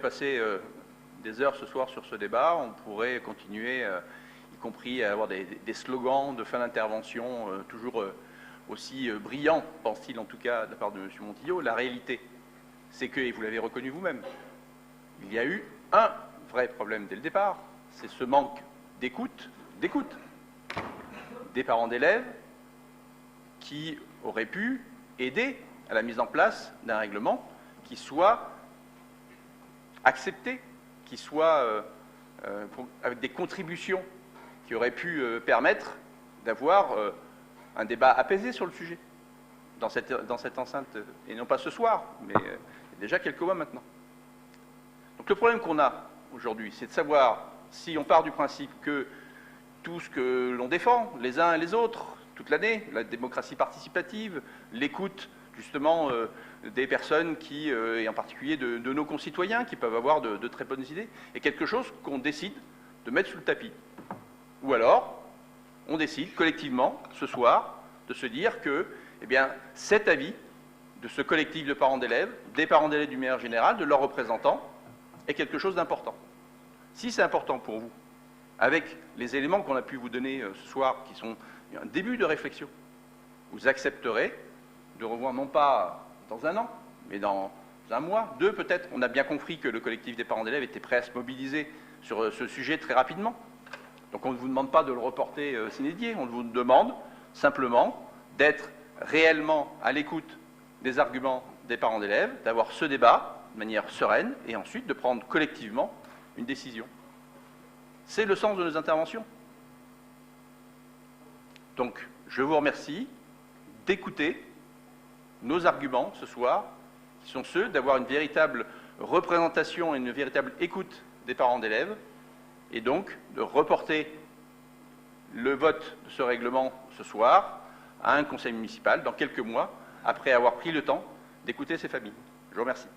Passer des heures ce soir sur ce débat, on pourrait continuer, y compris à avoir des slogans de fin d'intervention toujours aussi brillants, pense-t-il en tout cas de la part de M. Montillo. La réalité, c'est que, et vous l'avez reconnu vous-même, il y a eu un vrai problème dès le départ, c'est ce manque d'écoute des parents d'élèves qui auraient pu aider à la mise en place d'un règlement qui soit accepté, qui soit avec des contributions qui auraient pu permettre d'avoir un débat apaisé sur le sujet dans cette enceinte, et non pas ce soir, mais déjà quelques mois maintenant. Donc le problème qu'on a aujourd'hui, c'est de savoir si on part du principe que tout ce que l'on défend, les uns et les autres, toute l'année, la démocratie participative, l'écoute justement des personnes qui, et en particulier de nos concitoyens, qui peuvent avoir de très bonnes idées, est quelque chose qu'on décide de mettre sous le tapis. Ou alors, on décide collectivement, ce soir, de se dire que, eh bien, cet avis de ce collectif de parents d'élèves, des parents d'élèves du meilleur général, de leurs représentants, est quelque chose d'important. Si c'est important pour vous, avec les éléments qu'on a pu vous donner ce soir, qui sont un début de réflexion, vous accepterez de revoir non pas dans un an, mais dans un mois, deux peut-être. On a bien compris que le collectif des parents d'élèves était prêt à se mobiliser sur ce sujet très rapidement. Donc on ne vous demande pas de le reporter sine die, on vous demande simplement d'être réellement à l'écoute des arguments des parents d'élèves, d'avoir ce débat de manière sereine et ensuite de prendre collectivement une décision. C'est le sens de nos interventions. Donc je vous remercie d'écouter nos arguments ce soir, qui sont ceux d'avoir une véritable représentation et une véritable écoute des parents d'élèves, et donc de reporter le vote de ce règlement ce soir à un conseil municipal dans quelques mois, après avoir pris le temps d'écouter ces familles. Je vous remercie.